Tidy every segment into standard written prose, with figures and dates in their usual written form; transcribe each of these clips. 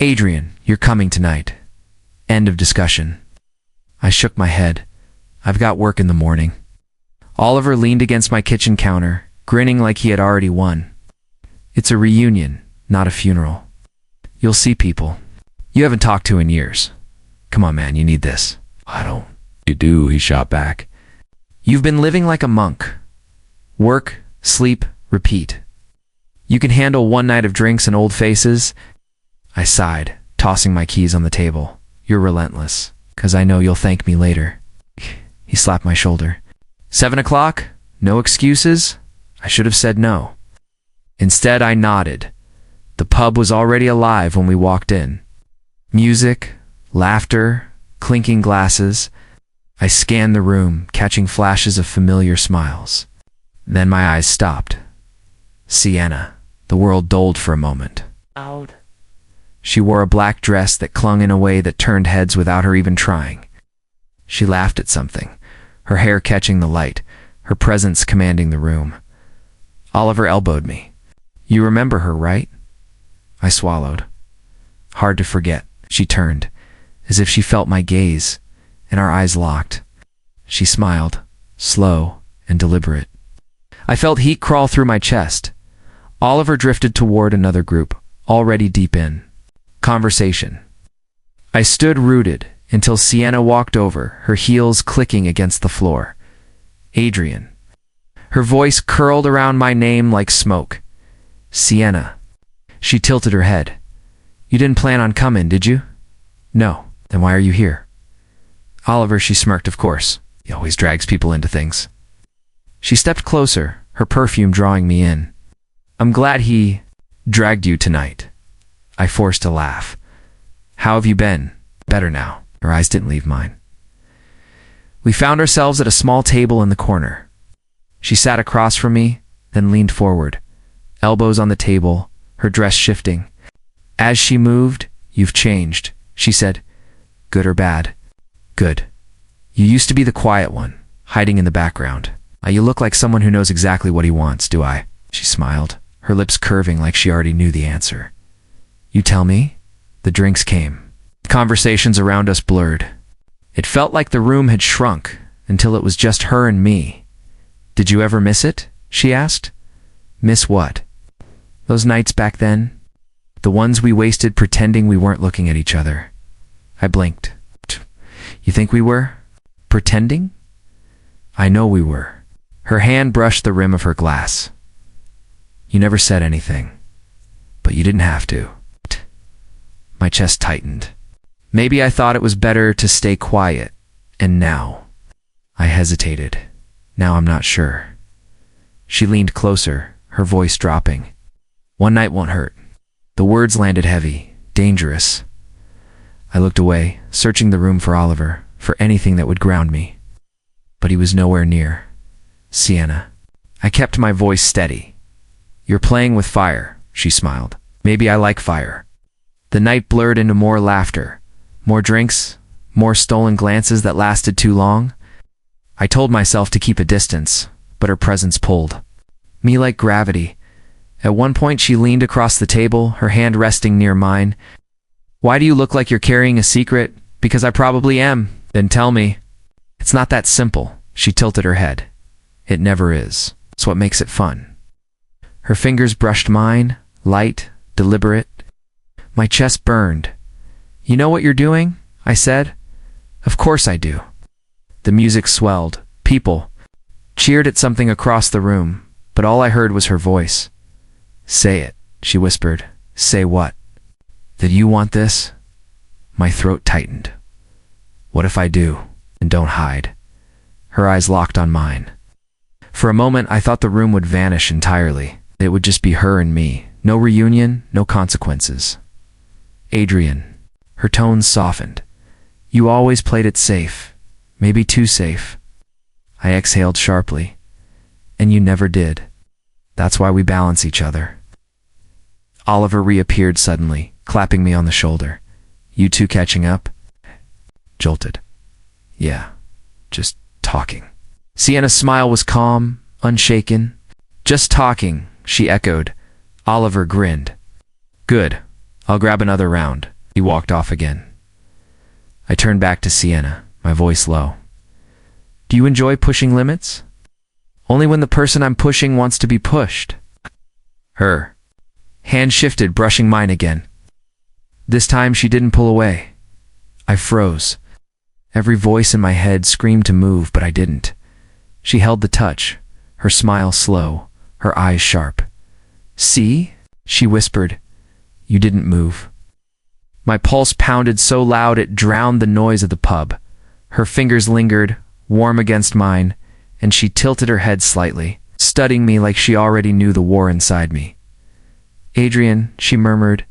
Adrian, you're coming tonight. End of discussion. I shook my head. I've got work in the morning. Oliver leaned against my kitchen counter, grinning like he had already won. It's a reunion, not a funeral. You'll see people you haven't talked to in years. Come on, man, you need this. I don't. You do, he shot back. You've been living like a monk. Work, sleep, repeat. You can handle one night of drinks and old faces. I sighed, tossing my keys on the table. You're relentless, 'cause I know you'll thank me later. He slapped my shoulder. 7 o'clock? No excuses? I should have said no. Instead, I nodded. The pub was already alive when we walked in. Music, laughter, clinking glasses. I scanned the room, catching flashes of familiar smiles. Then my eyes stopped. Sienna. The world dulled for a moment. Out. She wore a black dress that clung in a way that turned heads without her even trying. She laughed at something, her hair catching the light, her presence commanding the room. Oliver elbowed me. You remember her, right? I swallowed. Hard to forget. She turned, as if she felt my gaze, and our eyes locked. She smiled, slow and deliberate. I felt heat crawl through my chest. Oliver drifted toward another group, already deep in conversation. I stood rooted until Sienna walked over, her heels clicking against the floor. Adrian. Her voice curled around my name like smoke. Sienna. She tilted her head. You didn't plan on coming, did you? No. Then why are you here? Oliver, she smirked, of course. He always drags people into things. She stepped closer, her perfume drawing me in. I'm glad he dragged you tonight. I forced a laugh. How have you been? Better now. Her eyes didn't leave mine. We found ourselves at a small table in the corner. She sat across from me, then leaned forward, elbows on the table, her dress shifting. As she moved, you've changed, she said. Good or bad? Good. You used to be the quiet one, hiding in the background. Now you look like someone who knows exactly what he wants, do I? She smiled, her lips curving like she already knew the answer. You tell me? The drinks came. Conversations around us blurred. It felt like the room had shrunk until it was just her and me. Did you ever miss it? She asked. Miss what? Those nights back then? The ones we wasted pretending we weren't looking at each other. I blinked. You think we were? Pretending? I know we were. Her hand brushed the rim of her glass. You never said anything. But you didn't have to. My chest tightened. Maybe I thought it was better to stay quiet. And now? I hesitated. Now I'm not sure. She leaned closer, her voice dropping. One night won't hurt. The words landed heavy, dangerous. I looked away, searching the room for Oliver, for anything that would ground me. But he was nowhere near. Sienna. I kept my voice steady. You're playing with fire, she smiled. Maybe I like fire. The night blurred into more laughter, more drinks, more stolen glances that lasted too long. I told myself to keep a distance, but her presence pulled me like gravity. At one point she leaned across the table, her hand resting near mine. Why do you look like you're carrying a secret? Because I probably am. Then tell me. It's not that simple. She tilted her head. It never is. It's what makes it fun. Her fingers brushed mine, light, deliberate. My chest burned. You know what you're doing? I said. Of course I do. The music swelled. People cheered at something across the room, but all I heard was her voice. Say it, she whispered. Say what? That you want this? My throat tightened. What if I do, and don't hide? Her eyes locked on mine. For a moment, I thought the room would vanish entirely. It would just be her and me. No reunion, no consequences. Adrian. Her tones softened. You always played it safe. Maybe too safe. I exhaled sharply. And you never did. That's why we balance each other. Oliver reappeared suddenly, clapping me on the shoulder. You two catching up? Jolted. Yeah, just talking. Sienna's smile was calm, unshaken. Just talking, she echoed. Oliver grinned. Good. I'll grab another round. He walked off again. I turned back to Sienna, my voice low. Do you enjoy pushing limits? Only when the person I'm pushing wants to be pushed. Her hand shifted, brushing mine again. This time she didn't pull away. I froze. Every voice in my head screamed to move, but I didn't. She held the touch, her smile slow, her eyes sharp. See? She whispered. You didn't move. My pulse pounded so loud it drowned the noise of the pub. Her fingers lingered, warm against mine, and she tilted her head slightly, studying me like she already knew the war inside me. Adrian, she murmured,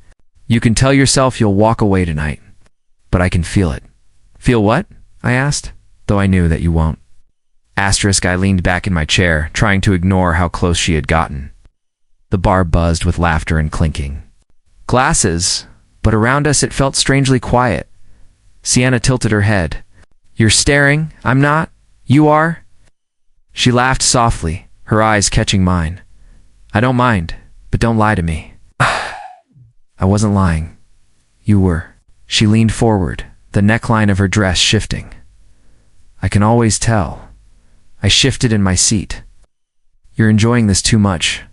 you can tell yourself you'll walk away tonight, but I can feel it. Feel what? I asked, though I knew that you won't. Asterisk, I leaned back in my chair, trying to ignore how close she had gotten. The bar buzzed with laughter and clinking glasses, but around us it felt strangely quiet. Sienna tilted her head. You're staring, I'm not. You are? She laughed softly, her eyes catching mine. I don't mind, but don't lie to me. I wasn't lying. You were. She leaned forward, the neckline of her dress shifting. I can always tell. I shifted in my seat. You're enjoying this too much.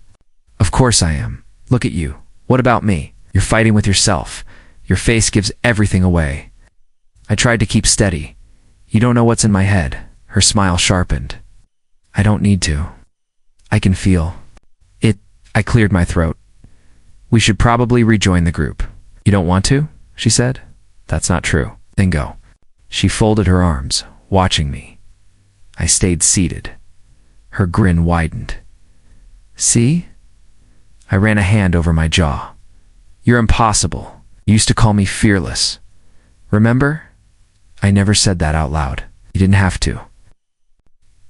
Of course I am. Look at you. What about me? You're fighting with yourself. Your face gives everything away. I tried to keep steady. You don't know what's in my head. Her smile sharpened. I don't need to. I can feel it. I cleared my throat. We should probably rejoin the group. You don't want to? She said. That's not true. Then go. She folded her arms, watching me. I stayed seated. Her grin widened. See? I ran a hand over my jaw. You're impossible. You used to call me fearless. Remember? I never said that out loud. You didn't have to.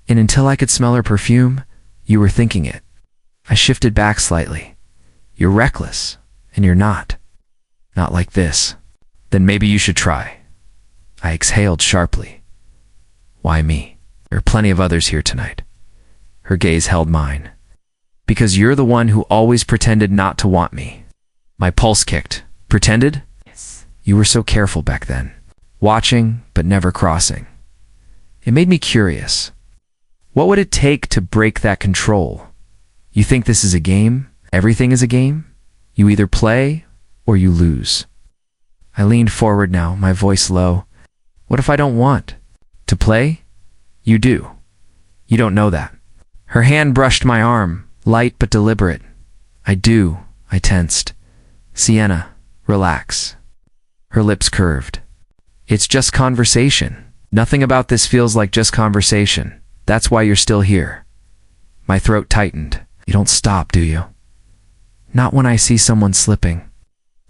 And until I could smell her perfume, you were thinking it. I shifted back slightly. You're reckless, and you're not. Not like this. Then maybe you should try. I exhaled sharply. Why me? There are plenty of others here tonight. Her gaze held mine. Because you're the one who always pretended not to want me. My pulse kicked. Pretended? Yes. You were so careful back then. Watching, but never crossing. It made me curious. What would it take to break that control? You think this is a game? Everything is a game? You either play or you lose. I leaned forward now, my voice low. What if I don't want to play? You do. You don't know that. Her hand brushed my arm, light but deliberate. I do. I tensed. Sienna, relax. Her lips curved. It's just conversation. Nothing about this feels like just conversation. That's why you're still here. My throat tightened. You don't stop, do you? Not when I see someone slipping.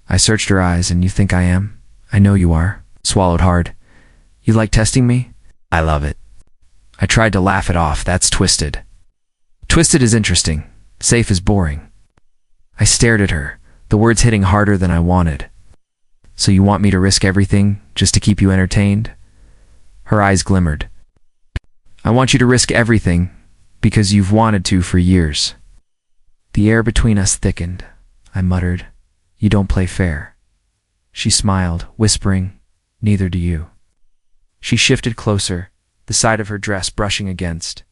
I searched her eyes, and you think I am? I know you are. Swallowed hard. You like testing me? I love it. I tried to laugh it off. That's twisted. Twisted is interesting. Safe is boring. I stared at her, the words hitting harder than I wanted. So you want me to risk everything just to keep you entertained? Her eyes glimmered. I want you to risk everything because you've wanted to for years. The air between us thickened. I muttered, you don't play fair. She smiled, whispering, neither do you. She shifted closer, the side of her dress brushing against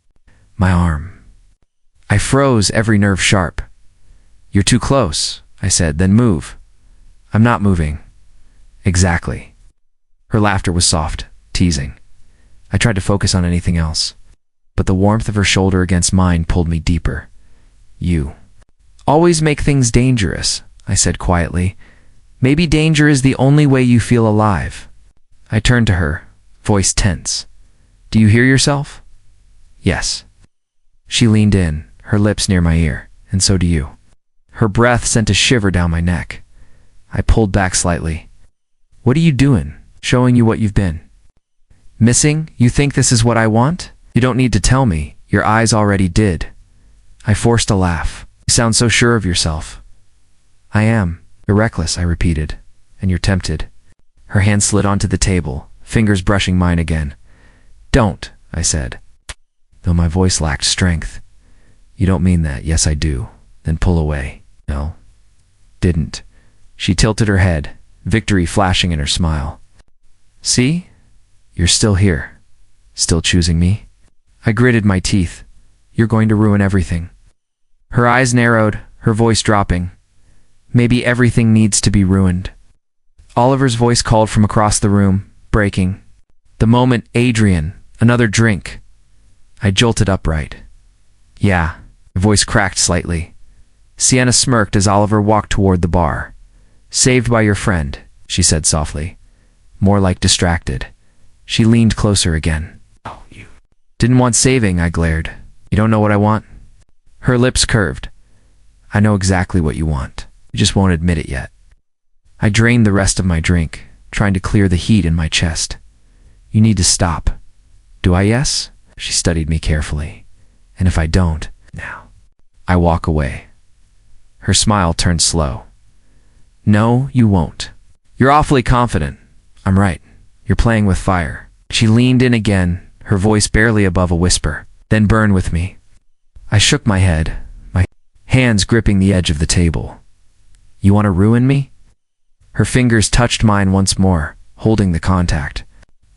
my arm. I froze, every nerve sharp. You're too close, I said, then move. I'm not moving. Exactly. Her laughter was soft, teasing. I tried to focus on anything else, but the warmth of her shoulder against mine pulled me deeper. You always make things dangerous, I said quietly. Maybe danger is the only way you feel alive. I turned to her, voice tense. Do you hear yourself? Yes. She leaned in, her lips near my ear, and so do you. Her breath sent a shiver down my neck. I pulled back slightly. What are you doing? Showing you what you've been. Missing? You think this is what I want? You don't need to tell me. Your eyes already did. I forced a laugh. You sound so sure of yourself. I am. You're reckless, I repeated. And you're tempted. Her hand slid onto the table, fingers brushing mine again. Don't, I said, though my voice lacked strength. You don't mean that. Yes, I do. Then pull away. No. Didn't. She tilted her head, victory flashing in her smile. See? You're still here. Still choosing me? I gritted my teeth. You're going to ruin everything. Her eyes narrowed, her voice dropping. Maybe everything needs to be ruined. Oliver's voice called from across the room, breaking. The moment, Adrian, another drink. I jolted upright. Yeah, the voice cracked slightly. Sienna smirked as Oliver walked toward the bar. Saved by your friend, she said softly. More like distracted. She leaned closer again. Oh, you didn't want saving, I glared. You don't know what I want? Her lips curved. I know exactly what you want. You just won't admit it yet. I drained the rest of my drink, trying to clear the heat in my chest. You need to stop. Do I, yes? She studied me carefully. And if I don't, now. I walk away. Her smile turned slow. No, you won't. You're awfully confident. I'm right. You're playing with fire. She leaned in again, her voice barely above a whisper. Then burn with me. I shook my head, my hands gripping the edge of the table. You want to ruin me? Her fingers touched mine once more, holding the contact.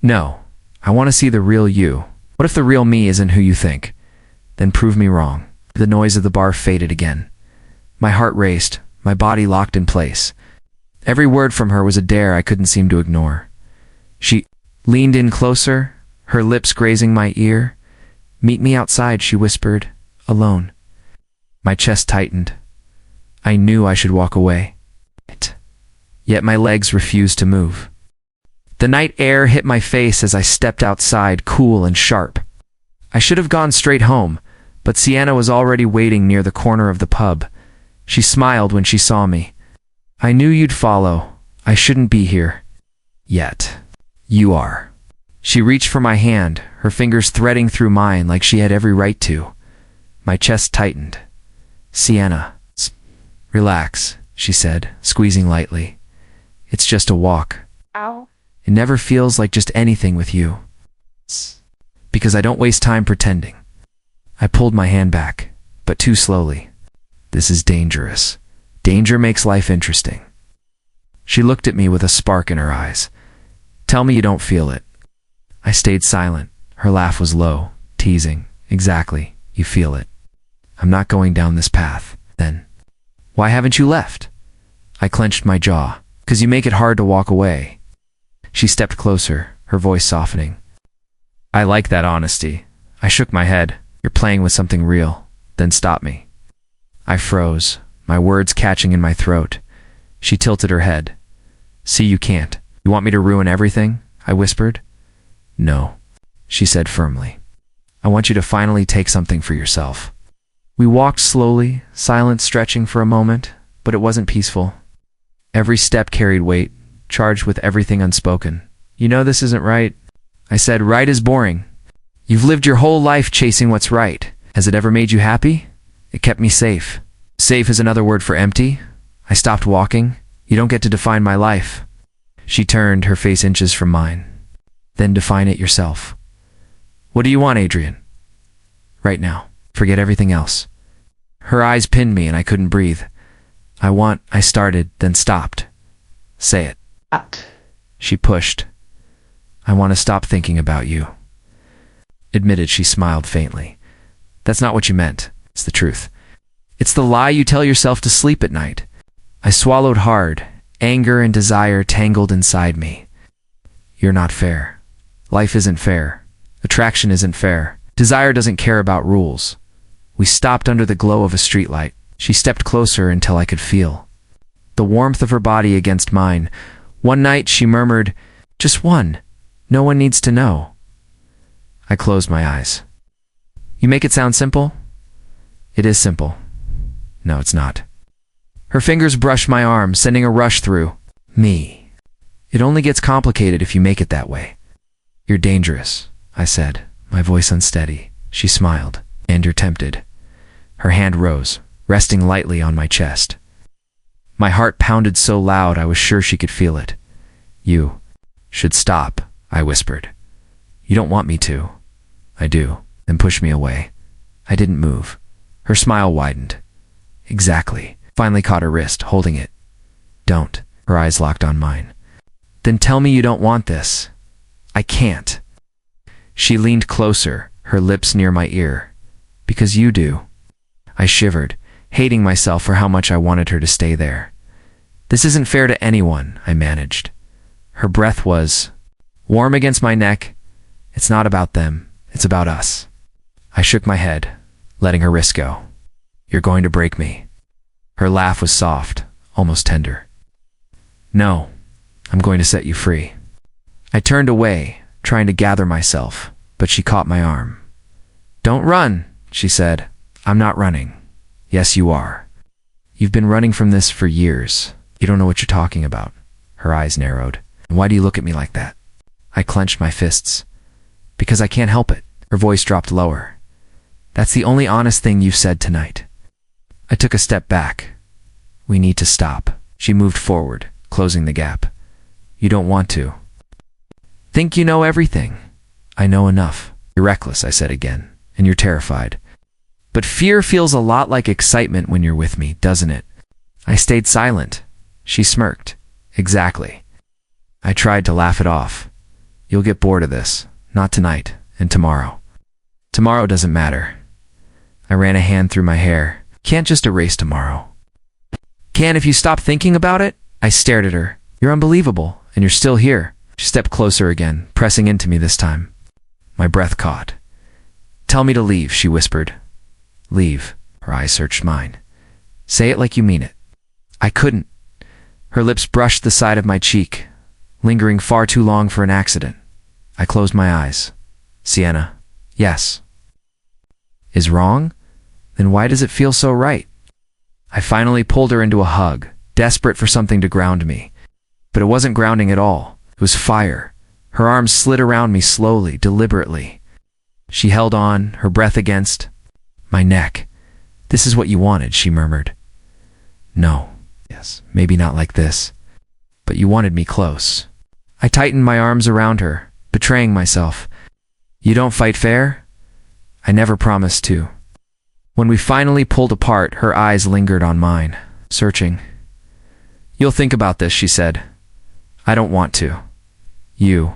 No, I want to see the real you. What if the real me isn't who you think? Then prove me wrong. The noise of the bar faded again. My heart raced, my body locked in place. Every word from her was a dare I couldn't seem to ignore. She leaned in closer, her lips grazing my ear. Meet me outside, she whispered, alone. My chest tightened. I knew I should walk away. Yet my legs refused to move. The night air hit my face as I stepped outside, cool and sharp. I should have gone straight home, but Sienna was already waiting near the corner of the pub. She smiled when she saw me. I knew you'd follow. I shouldn't be here. Yet. You are. She reached for my hand, her fingers threading through mine like she had every right to. My chest tightened. Sienna. Relax, she said, squeezing lightly. It's just a walk. Ow. It never feels like just anything with you. Because I don't waste time pretending. I pulled my hand back, but too slowly. This is dangerous. Danger makes life interesting. She looked at me with a spark in her eyes. Tell me you don't feel it. I stayed silent. Her laugh was low, teasing. Exactly, you feel it. I'm not going down this path. Then, why haven't you left? I clenched my jaw. 'Cause you make it hard to walk away. She stepped closer, her voice softening. I like that honesty. I shook my head. You're playing with something real. Then stop me. I froze, my words catching in my throat. She tilted her head. See, you can't. You want me to ruin everything? I whispered. No, she said firmly. I want you to finally take something for yourself. We walked slowly, silent, stretching for a moment, but it wasn't peaceful. Every step carried weight, charged with everything unspoken. You know this isn't right. I said, right is boring. You've lived your whole life chasing what's right. Has it ever made you happy? It kept me safe. Safe is another word for empty. I stopped walking. You don't get to define my life. She turned, her face inches from mine. Then define it yourself. What do you want, Adrian? Right now. Forget everything else. Her eyes pinned me and I couldn't breathe. I started, then stopped. Say it. She pushed. I want to stop thinking about you. Admitted, she smiled faintly. That's not what you meant. It's the truth. It's the lie you tell yourself to sleep at night. I swallowed hard. Anger and desire tangled inside me. You're not fair. Life isn't fair. Attraction isn't fair. Desire doesn't care about rules. We stopped under the glow of a streetlight. She stepped closer until I could feel the warmth of her body against mine. One night, she murmured, just one. No one needs to know. I closed my eyes. You make it sound simple? It is simple. No, it's not. Her fingers brushed my arm, sending a rush through me. It only gets complicated if you make it that way. You're dangerous, I said, my voice unsteady. She smiled. And you're tempted. Her hand rose, resting lightly on my chest. My heart pounded so loud I was sure she could feel it. You should stop, I whispered. You don't want me to. I do. Then push me away. I didn't move. Her smile widened. Exactly. Finally caught her wrist, holding it. Don't. Her eyes locked on mine. Then tell me you don't want this. I can't. She leaned closer, her lips near my ear. Because you do. I shivered, hating myself for how much I wanted her to stay there. This isn't fair to anyone, I managed. Her breath was warm against my neck. It's not about them, it's about us. I shook my head, letting her wrist go. You're going to break me. Her laugh was soft, almost tender. No, I'm going to set you free. I turned away, trying to gather myself, but she caught my arm. Don't run, she said. I'm not running. Yes, you are. You've been running from this for years. You don't know what you're talking about. Her eyes narrowed. Why do you look at me like that? I clenched my fists. Because I can't help it. Her voice dropped lower. That's the only honest thing you've said tonight. I took a step back. We need to stop. She moved forward, closing the gap. You don't want to. Think you know everything. I know enough. You're reckless, I said again, and you're terrified. But fear feels a lot like excitement when you're with me, doesn't it? I stayed silent. She smirked. Exactly. I tried to laugh it off. You'll get bored of this. Not tonight, and tomorrow. Tomorrow doesn't matter. I ran a hand through my hair. Can't just erase tomorrow. Can if you stop thinking about it? I stared at her. You're unbelievable, and you're still here. She stepped closer again, pressing into me this time. My breath caught. Tell me to leave, she whispered. Leave. Her eyes searched mine. Say it like you mean it. I couldn't. Her lips brushed the side of my cheek, lingering far too long for an accident. I closed my eyes. Sienna. Yes. Is wrong? Then why does it feel so right? I finally pulled her into a hug, desperate for something to ground me. But it wasn't grounding at all. It was fire. Her arms slid around me slowly, deliberately. She held on, her breath against my neck. This is what you wanted, she murmured. No. Yes, maybe not like this. But you wanted me close. I tightened my arms around her, betraying myself. You don't fight fair? I never promised to. When we finally pulled apart, her eyes lingered on mine, searching. You'll think about this, she said. I don't want to. You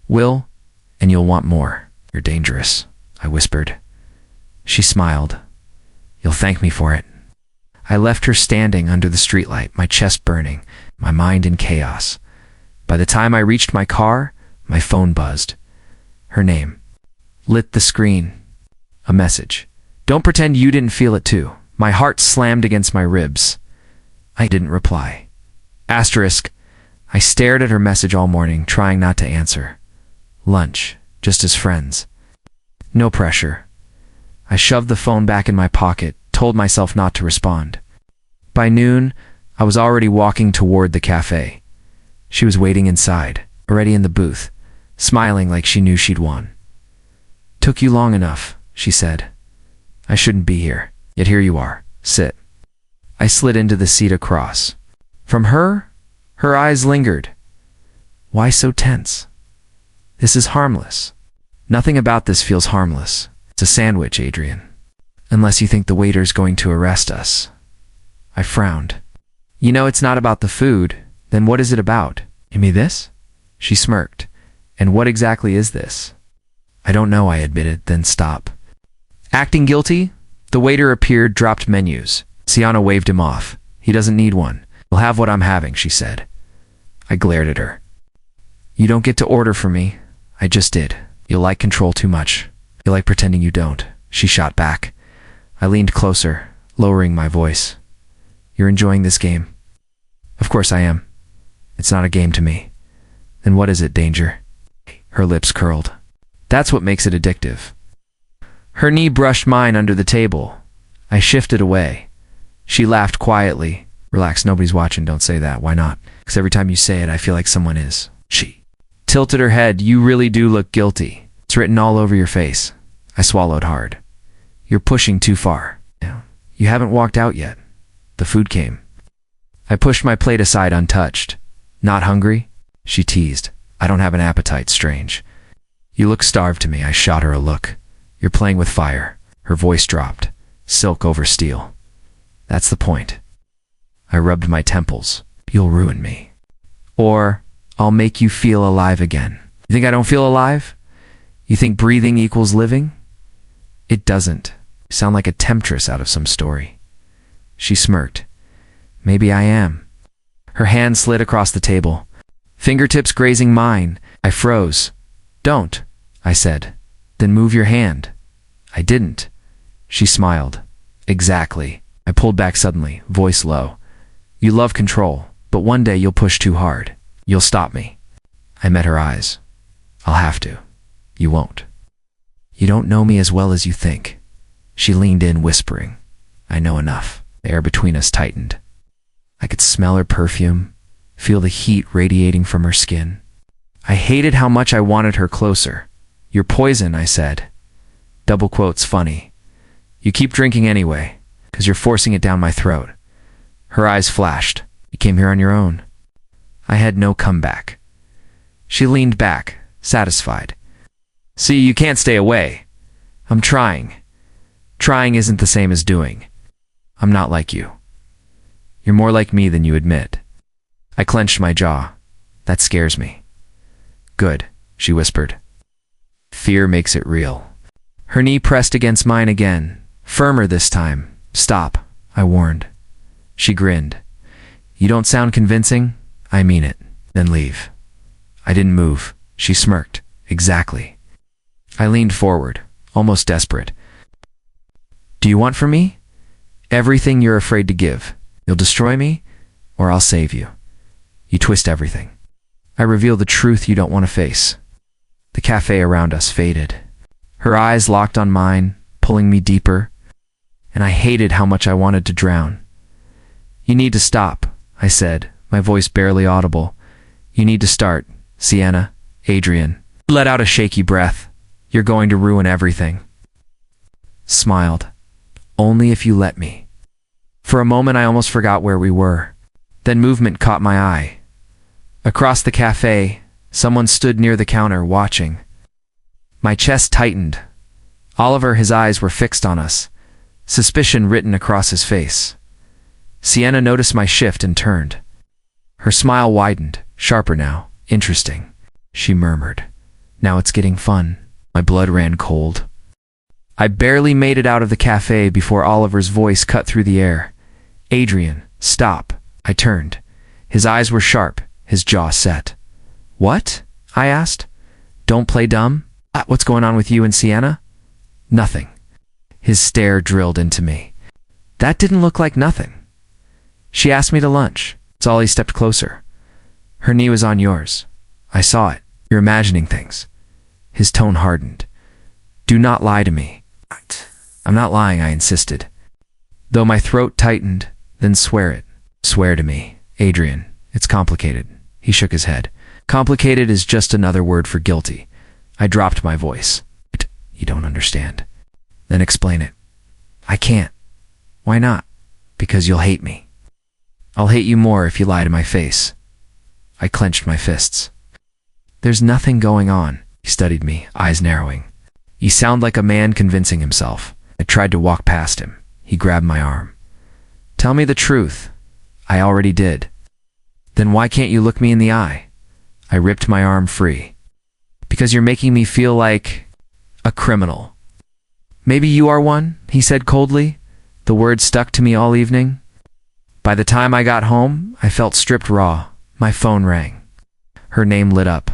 will, and you'll want more. You're dangerous, I whispered. She smiled. You'll thank me for it. I left her standing under the streetlight, my chest burning, my mind in chaos. By the time I reached my car, my phone buzzed. Her name. Lit the screen. A message. Don't pretend you didn't feel it too. My heart slammed against my ribs. I didn't reply. Asterisk. I stared at her message all morning, trying not to answer. Lunch, just as friends. No pressure. I shoved the phone back in my pocket, told myself not to respond. By noon, I was already walking toward the cafe. She was waiting inside, already in the booth, smiling like she knew she'd won. Took you long enough, she said. I shouldn't be here, yet here you are. Sit. I slid into the seat across. From her eyes lingered. Why so tense? This is harmless. Nothing about this feels harmless. It's a sandwich, Adrian. Unless you think the waiter's going to arrest us. I frowned. You know it's not about the food. Then what is it about? You mean this? She smirked. And what exactly is this? I don't know, I admitted, then stop. Acting guilty? The waiter appeared, dropped menus. Sienna waved him off. He doesn't need one. He'll have what I'm having, she said. I glared at her. You don't get to order for me. I just did. You'll like control too much. You like pretending you don't. She shot back. I leaned closer, lowering my voice. You're enjoying this game? Of course I am. It's not a game to me. Then what is it, danger? Her lips curled. That's what makes it addictive. Her knee brushed mine under the table. I shifted away. She laughed quietly. Relax, nobody's watching, don't say that. Why not? Because every time you say it, I feel like someone is. She tilted her head. You really do look guilty. It's written all over your face. I swallowed hard. You're pushing too far. You haven't walked out yet. The food came. I pushed my plate aside untouched. Not hungry? She teased. I don't have an appetite, strange. You look starved to me. I shot her a look. You're playing with fire. Her voice dropped. Silk over steel. That's the point. I rubbed my temples. you'll ruin me. Or, I'll make you feel alive again. You think I don't feel alive? You think breathing equals living? It doesn't. You sound like a temptress out of some story. She smirked. Maybe I am. Her hand slid across the table, fingertips grazing mine. I froze. Don't, I said. Then move your hand. I didn't. She smiled. Exactly. I pulled back suddenly, voice low. You love control, but one day you'll push too hard. You'll stop me. I met her eyes. I'll have to. You won't. You don't know me as well as you think. She leaned in, whispering. I know enough. The air between us tightened. I could smell her perfume, feel the heat radiating from her skin. I hated how much I wanted her closer. You're poison, I said. Double quotes funny. You keep drinking anyway, 'cause you're forcing it down my throat. Her eyes flashed. You came here on your own. I had no comeback. She leaned back, satisfied. See, you can't stay away. I'm trying. Trying isn't the same as doing. I'm not like you. You're more like me than you admit. I clenched my jaw. That scares me. Good, she whispered. Fear makes it real. Her knee pressed against mine again, firmer this time. Stop, I warned. She grinned. You don't sound convincing? I mean it. Then leave. I didn't move. She smirked. Exactly. I leaned forward, almost desperate. Do you want from me? Everything you're afraid to give. You'll destroy me, or I'll save you. You twist everything. I reveal the truth you don't want to face. The cafe around us faded. Her eyes locked on mine, pulling me deeper, and I hated how much I wanted to drown. You need to stop, I said, my voice barely audible. You need to start, Sienna, Adrian. Let out a shaky breath. You're going to ruin everything. Smiled. Only if you let me. For a moment I almost forgot where we were. Then movement caught my eye. Across the cafe, someone stood near the counter, watching. My chest tightened. Oliver, his eyes were fixed on us, suspicion written across his face. Sienna noticed my shift and turned. Her smile widened, sharper now. Interesting, she murmured. Now it's getting fun. My blood ran cold. I barely made it out of the cafe before Oliver's voice cut through the air. Adrian, stop. I turned. His eyes were sharp, his jaw set. What? I asked. Don't play dumb? What's going on with you and Sienna? Nothing. His stare drilled into me. That didn't look like nothing. She asked me to lunch. Solly stepped closer. Her knee was on yours. I saw it. You're imagining things. His tone hardened. Do not lie to me. I'm not lying, I insisted. Though my throat tightened, then swear it. Swear to me, Adrian. It's complicated. He shook his head. Complicated is just another word for guilty. I dropped my voice. You don't understand. Then explain it. I can't. Why not? Because you'll hate me. I'll hate you more if you lie to my face. I clenched my fists. There's nothing going on. He studied me, eyes narrowing. You sound like a man convincing himself. I tried to walk past him. He grabbed my arm. Tell me the truth. I already did. Then why can't you look me in the eye? I ripped my arm free. Because you're making me feel like a criminal. Maybe you are one, he said coldly. The words stuck to me all evening. By the time I got home, I felt stripped raw. My phone rang. Her name lit up.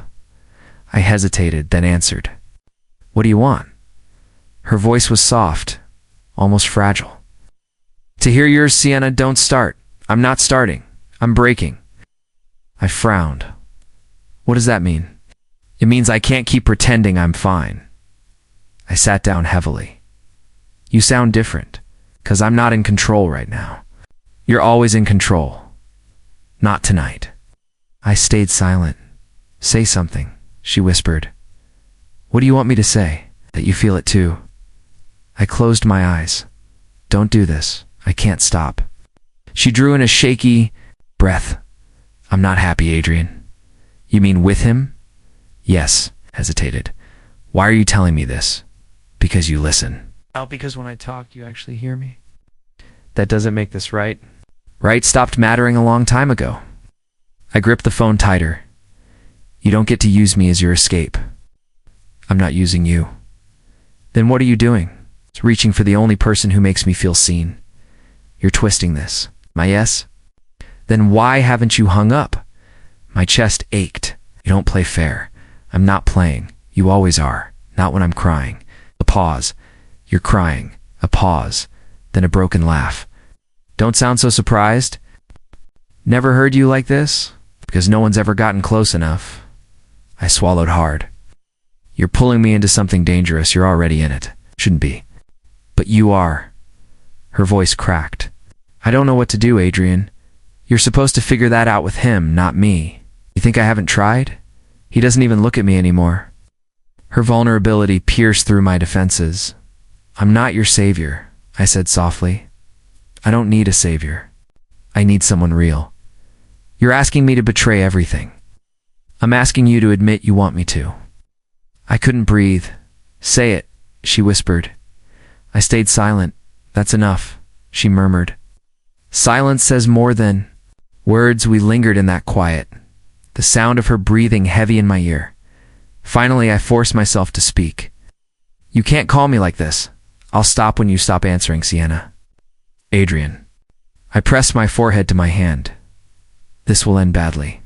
I hesitated, then answered. What do you want? Her voice was soft, almost fragile. To hear yours, Sienna, don't start. I'm not starting. I'm breaking. I frowned. What does that mean? It means I can't keep pretending I'm fine. I sat down heavily. You sound different, 'cause I'm not in control right now. You're always in control. Not tonight. I stayed silent. Say something, she whispered. What do you want me to say? That you feel it too? I closed my eyes. Don't do this. I can't stop. She drew in a shaky breath. I'm not happy, Adrian. You mean with him? Yes, hesitated. Why are you telling me this? Because you listen. Oh, because when I talk, you actually hear me? That doesn't make this right. Right stopped mattering a long time ago. I gripped the phone tighter. You don't get to use me as your escape. I'm not using you. Then what are you doing? It's reaching for the only person who makes me feel seen. You're twisting this. My yes? Then why haven't you hung up? My chest ached. You don't play fair. I'm not playing. You always are. Not when I'm crying. A pause. You're crying. A pause. Then a broken laugh. Don't sound so surprised. Never heard you like this? Because no one's ever gotten close enough. I swallowed hard. You're pulling me into something dangerous. You're already in it. Shouldn't be. But you are. Her voice cracked. I don't know what to do, Adrian. You're supposed to figure that out with him, not me. You think I haven't tried? He doesn't even look at me anymore. Her vulnerability pierced through my defenses. I'm not your savior, I said softly. I don't need a savior. I need someone real. You're asking me to betray everything. I'm asking you to admit you want me to. I couldn't breathe. Say it, she whispered. I stayed silent. That's enough, she murmured. Silence says more than words. We lingered in that quiet, the sound of her breathing heavy in my ear. Finally, I forced myself to speak. You can't call me like this. I'll stop when you stop answering, Sienna. Adrian. I pressed my forehead to my hand. This will end badly.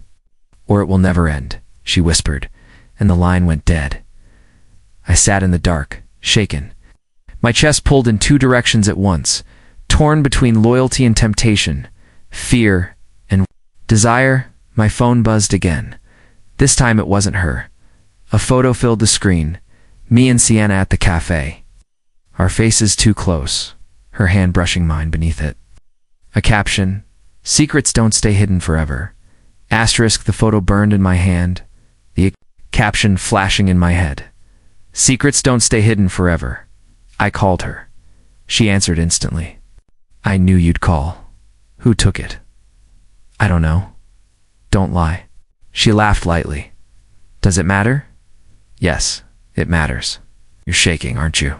Or it will never end, she whispered, and the line went dead. I sat in the dark, shaken. My chest pulled in two directions at once, torn between loyalty and temptation, fear and desire. My phone buzzed again. This time it wasn't her. A photo filled the screen, me and Sienna at the cafe. Our faces too close, her hand brushing mine beneath it. A caption, secrets don't stay hidden forever. Asterisk, the photo burned in my hand, the caption flashing in my head. Secrets don't stay hidden forever. I called her. She answered instantly. I knew you'd call. Who took it? I don't know. Don't lie. She laughed lightly. Does it matter? Yes, it matters. You're shaking, aren't you?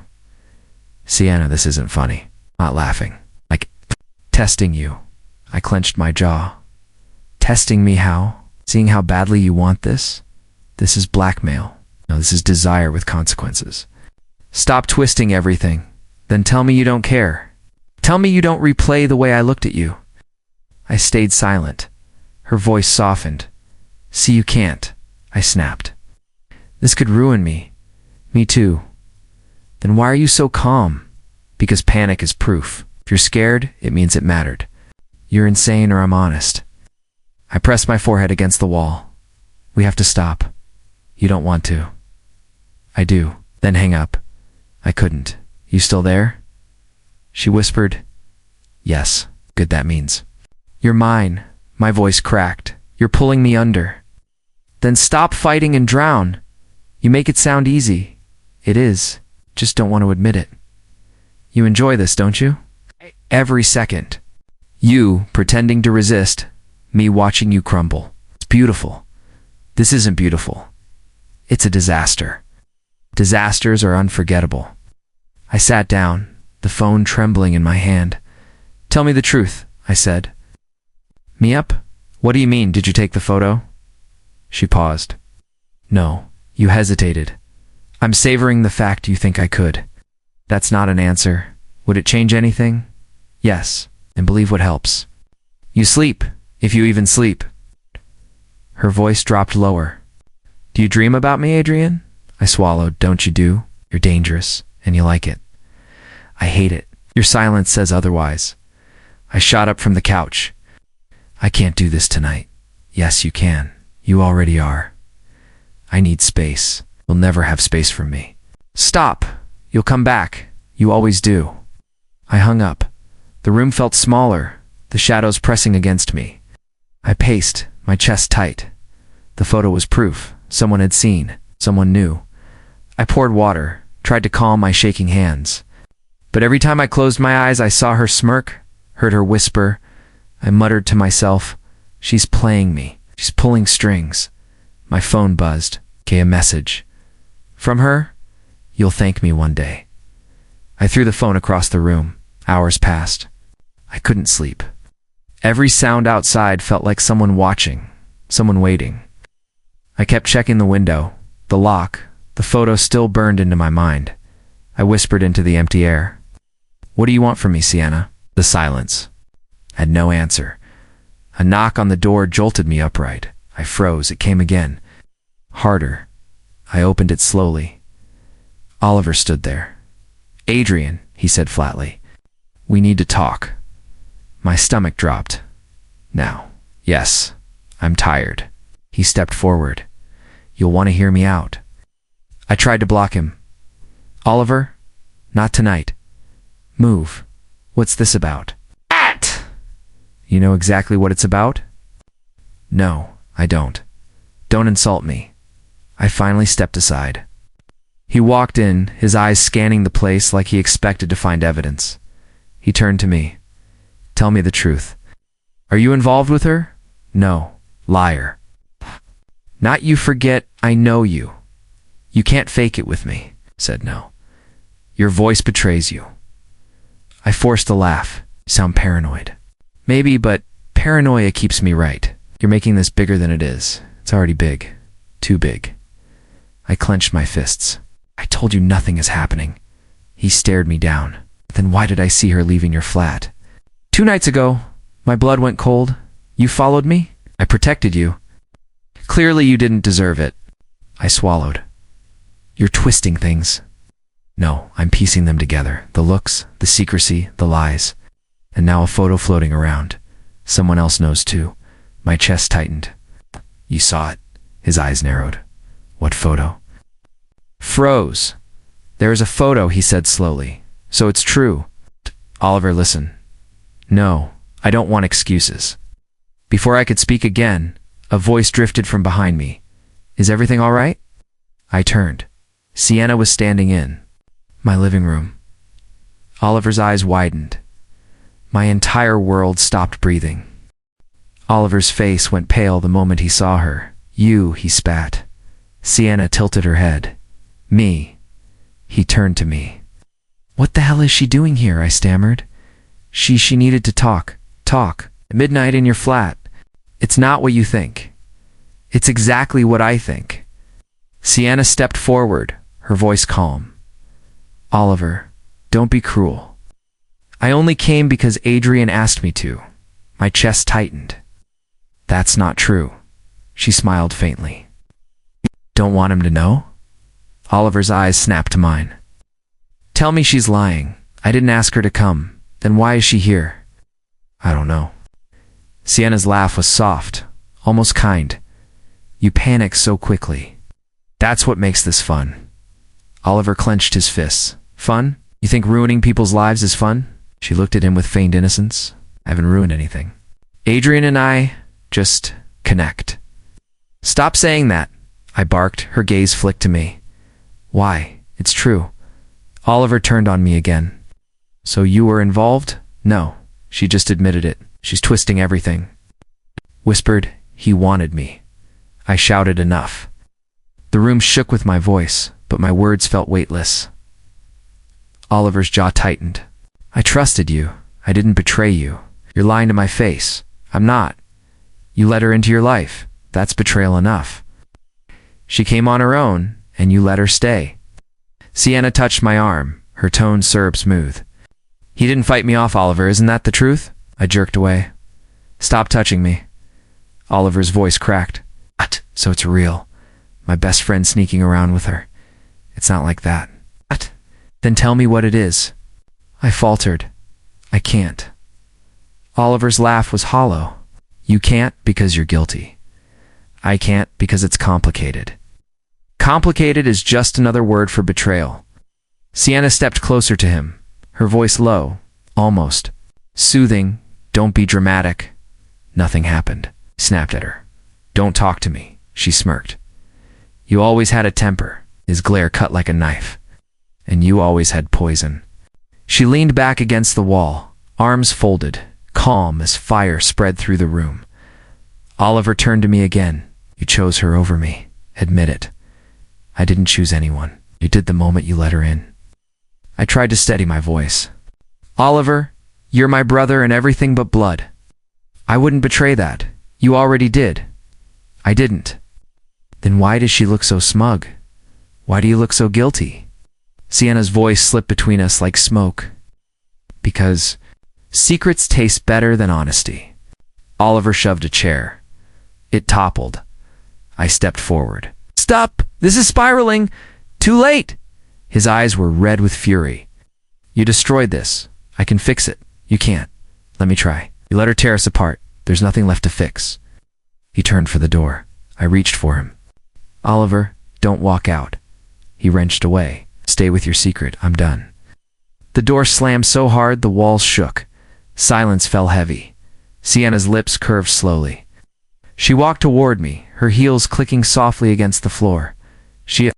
Sienna, this isn't funny. Not laughing. Like, testing you. I clenched my jaw. Testing me how? Seeing how badly you want this? This is blackmail. No, this is desire with consequences. Stop twisting everything. Then tell me you don't care. Tell me you don't replay the way I looked at you. I stayed silent. Her voice softened. See, you can't, I snapped. This could ruin me. Me too. Then why are you so calm? Because panic is proof. If you're scared, it means it mattered. You're insane or I'm honest. I pressed my forehead against the wall. We have to stop. You don't want to. I do. Then hang up. I couldn't. You still there? She whispered. Yes. Good, that means. You're mine. My voice cracked. You're pulling me under. Then stop fighting and drown. You make it sound easy. It is. Just don't want to admit it. You enjoy this, don't you? Every second. You pretending to resist, me watching you crumble. It's beautiful. This isn't beautiful. It's a disaster. Disasters are unforgettable. I sat down, the phone trembling in my hand. Tell me the truth, I said. Me up? What do you mean, did you take the photo? She paused. No, you hesitated. I'm savoring the fact you think I could. That's not an answer. Would it change anything? Yes, and believe what helps. You sleep, if you even sleep. Her voice dropped lower. Do you dream about me, Adrian? I swallowed. Don't you do? You're dangerous, and you like it. I hate it. Your silence says otherwise. I shot up from the couch. I can't do this tonight. Yes, you can. You already are. I need space. You'll never have space from me. Stop! You'll come back. You always do. I hung up. The room felt smaller, the shadows pressing against me. I paced, my chest tight. The photo was proof. Someone had seen. Someone knew. I poured water, tried to calm my shaking hands. But every time I closed my eyes, I saw her smirk, heard her whisper. I muttered to myself, she's playing me. She's pulling strings. My phone buzzed. Okay, a message. From her? You'll thank me one day. I threw the phone across the room. Hours passed. I couldn't sleep. Every sound outside felt like someone watching. someone waiting. I kept checking the window, the lock, the photo still burned into my mind. I whispered into the empty air. "What do you want from me, Sienna?" The silence. I had no answer. A knock on the door jolted me upright. I froze. It came again. Harder. I opened it slowly. Oliver stood there. "Adrian," he said flatly. "We need to talk." My stomach dropped. "Now." "Yes, I'm tired." He stepped forward. "You'll want to hear me out." I tried to block him. "Oliver, not tonight. Move. What's this about?" "At!" "You know exactly what it's about?" "No, I don't. Don't insult me." I finally stepped aside. He walked in, his eyes scanning the place like he expected to find evidence. He turned to me. "Tell me the truth. Are you involved with her?" "No. Liar." "Not you forget, I know you. You can't fake it with me." Said no. "Your voice betrays you." I forced a laugh. "You sound paranoid." "Maybe, but paranoia keeps me right. You're making this bigger than it is. It's already big. Too big." I clenched my fists. "I told you nothing is happening." He stared me down. "Then why did I see her leaving your flat?" "2 nights ago, my blood went cold. You followed me. I protected you. Clearly you didn't deserve it." I swallowed. "You're twisting things." "No, I'm piecing them together. The looks, the secrecy, the lies. And now a photo floating around. Someone else knows too." My chest tightened. "You saw it." His eyes narrowed. "What photo?" Froze. "There is a photo," he said slowly. "So it's true." "Oliver, listen." "No, I don't want excuses." Before I could speak again, a voice drifted from behind me. "Is everything all right?" I turned. Sienna was standing in my living room. Oliver's eyes widened. My entire world stopped breathing. Oliver's face went pale the moment he saw her. "You," he spat. Sienna tilted her head. "Me." He turned to me. "What the hell is she doing here?" I stammered. She needed to talk. Talk. At midnight in your flat. It's not what you think. It's exactly what I think." Sienna stepped forward, her voice calm. "Oliver, don't be cruel. I only came because Adrian asked me to." My chest tightened. "That's not true." She smiled faintly. "Don't want him to know?" Oliver's eyes snapped to mine. "Tell me she's lying. I didn't ask her to come. Then why is she here?" "I don't know." Sienna's laugh was soft, almost kind. "You panic so quickly. That's what makes this fun." Oliver clenched his fists. "Fun? You think ruining people's lives is fun?" She looked at him with feigned innocence. "I haven't ruined anything. Adrian and I just connect." "Stop saying that," I barked. Her gaze flicked to me. "Why? It's true." Oliver turned on me again. "So you were involved?" "No." She just admitted it. "She's twisting everything." Whispered, "He wanted me." I shouted enough. The room shook with my voice, but my words felt weightless. Oliver's jaw tightened. "I trusted you. I didn't betray you. You're lying to my face." "I'm not." "You let her into your life. That's betrayal enough." "She came on her own, and you let her stay." Sienna touched my arm, her tone syrup smooth. "He didn't fight me off, Oliver, isn't that the truth?" I jerked away. "Stop touching me." Oliver's voice cracked. "What? So it's real? My best friend sneaking around with her? It's not like that." "What? Then tell me what it is." I faltered. "I can't." Oliver's laugh was hollow. "You can't because you're guilty. I can't because it's complicated." Complicated is just another word for betrayal. Sienna stepped closer to him, her voice low, almost soothing. "Don't be dramatic." Nothing happened. Snapped at her. "Don't talk to me." She smirked. "You always had a temper." His glare cut like a knife. "And you always had poison." She leaned back against the wall, arms folded, calm as fire spread through the room. Oliver turned to me again. "You chose her over me. Admit it." "I didn't choose anyone. You did the moment you let her in." I tried to steady my voice. "Oliver, you're my brother and everything but blood. I wouldn't betray that. You already did. I didn't. Then why does she look so smug? Why do you look so guilty? Sienna's voice slipped between us like smoke. Because secrets taste better than honesty. Oliver shoved a chair. It toppled. I stepped forward. Stop! This is spiraling! Too late! His eyes were red with fury. You destroyed this. I can fix it. You can't. Let me try. You let her tear us apart. There's nothing left to fix. He turned for the door. I reached for him. Oliver, don't walk out. He wrenched away. Stay with your secret. I'm done. The door slammed so hard the walls shook. Silence fell heavy. Sienna's lips curved slowly. She walked toward me, her heels clicking softly against the floor. She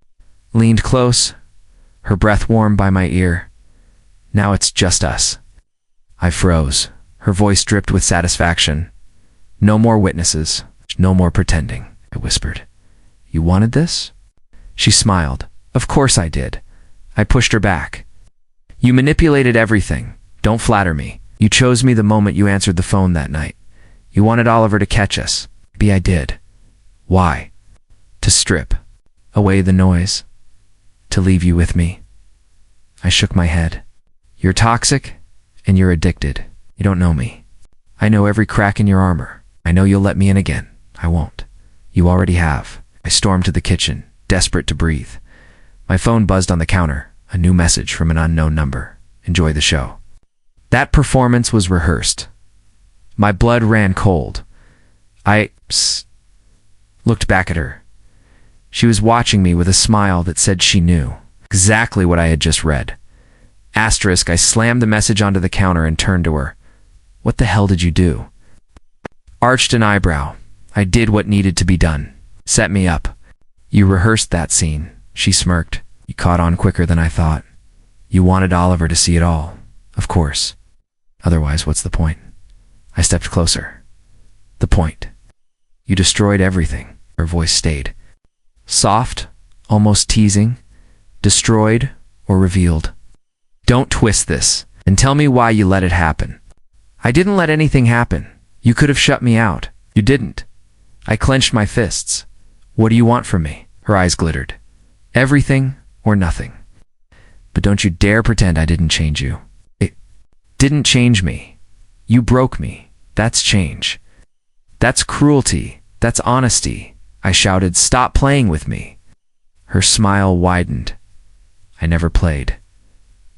leaned close, her breath warm by my ear. Now it's just us. I froze. Her voice dripped with satisfaction. No more witnesses. No more pretending, I whispered. You wanted this? She smiled. Of course I did. I pushed her back. You manipulated everything. Don't flatter me. You chose me the moment you answered the phone that night. You wanted Oliver to catch us. Maybe I did. Why? To strip away the noise. To leave you with me. I shook my head. You're toxic, and you're addicted. You don't know me. I know every crack in your armor. I know you'll let me in again. I won't. You already have. I stormed to the kitchen, desperate to breathe. My phone buzzed on the counter. A new message from an unknown number. Enjoy the show. That performance was rehearsed. My blood ran cold. I looked back at her. She was watching me with a smile that said she knew exactly what I had just read. Asterisk, I slammed the message onto the counter and turned to her. What the hell did you do? Arched an eyebrow. I did what needed to be done. Set me up. You rehearsed that scene. She smirked. You caught on quicker than I thought. You wanted Oliver to see it all. Of course. Otherwise, what's the point? I stepped closer. The point. You destroyed everything. Her voice stayed. Soft, almost teasing. Destroyed or revealed. Don't twist this, and tell me why you let it happen. I didn't let anything happen. You could have shut me out. You didn't. I clenched my fists. What do you want from me? Her eyes glittered. Everything or nothing. But don't you dare pretend I didn't change you. It didn't change me. You broke me. That's change. That's cruelty. That's honesty. I shouted, stop playing with me. Her smile widened. I never played.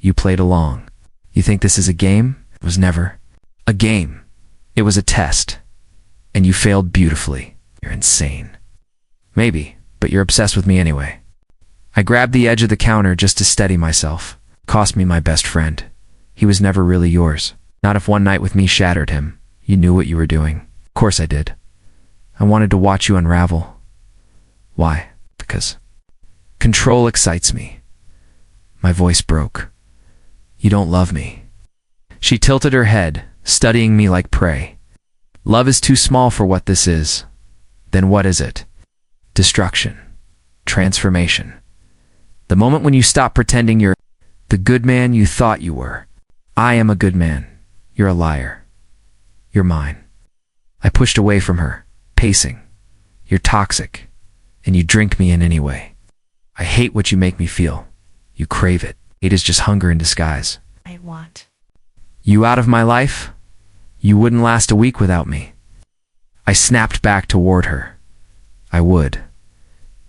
You played along. You think this is a game? It was never a game. It was a test. And you failed beautifully. You're insane. Maybe, but you're obsessed with me anyway. I grabbed the edge of the counter just to steady myself. Cost me my best friend. He was never really yours. Not if one night with me shattered him. You knew what you were doing. Of course I did. I wanted to watch you unravel. Why? Because control excites me. My voice broke. You don't love me. She tilted her head, studying me like prey. Love is too small for what this is. Then what is it? Destruction. Transformation. The moment when you stop pretending you're the good man you thought you were. I am a good man. You're a liar. You're mine. I pushed away from her, pacing. You're toxic, and you drink me in anyway. I hate what you make me feel. You crave it. Hate is just hunger in disguise. I want you out of my life? You wouldn't last a week without me. I snapped back toward her. I would.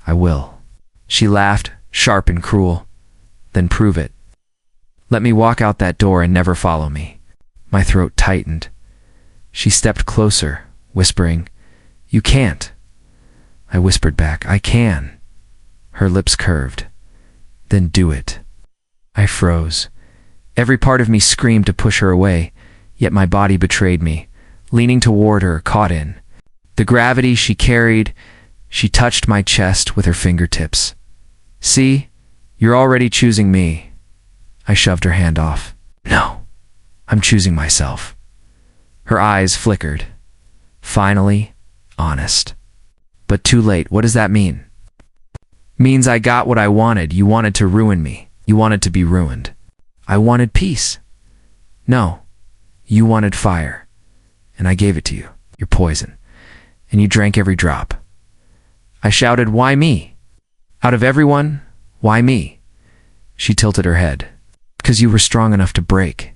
I will. She laughed, sharp and cruel. Then prove it. Let me walk out that door and never follow me. My throat tightened. She stepped closer, whispering, You can't. I whispered back, I can. Her lips curved. Then do it. I froze. Every part of me screamed to push her away, yet my body betrayed me. Leaning toward her, caught in the gravity she carried, she touched my chest with her fingertips. See? You're already choosing me. I shoved her hand off. No, I'm choosing myself. Her eyes flickered. Finally, honest. But too late. What does that mean? Means I got what I wanted. You wanted to ruin me. You wanted to be ruined. I wanted peace. No, you wanted fire. And I gave it to you. Your poison. And you drank every drop. I shouted, "Why me? Out of everyone, why me?" She tilted her head. "Because you were strong enough to break.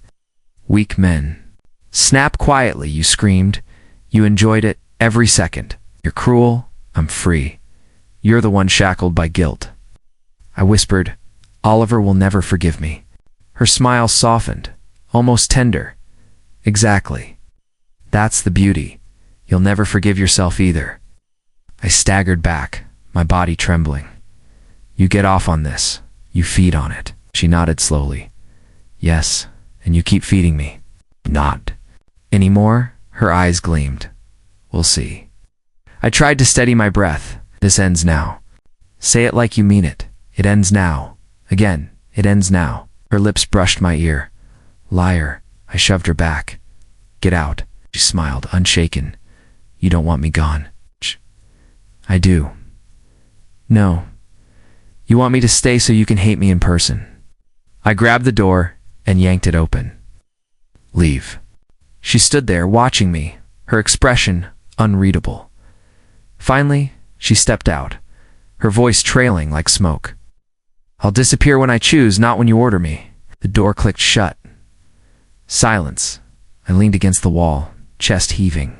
Weak men snap quietly," you screamed. "You enjoyed it every second. You're cruel. I'm free. You're the one shackled by guilt." I whispered, "Oliver will never forgive me." Her smile softened, almost tender. "Exactly. That's the beauty. You'll never forgive yourself either." I staggered back, my body trembling. "You get off on this. You feed on it." She nodded slowly. "Yes, and you keep feeding me." "Not anymore?" Her eyes gleamed. "We'll see." I tried to steady my breath. "This ends now." "Say it like you mean it. It ends now." Again, "It ends now." Her lips brushed my ear. "Liar." I shoved her back. "Get out." She smiled, unshaken. "You don't want me gone." "I do." "No. You want me to stay so you can hate me in person." I grabbed the door and yanked it open. "Leave." She stood there watching me, her expression unreadable. Finally, she stepped out, her voice trailing like smoke. "I'll disappear when I choose, not when you order me." The door clicked shut. Silence. I leaned against the wall, chest heaving.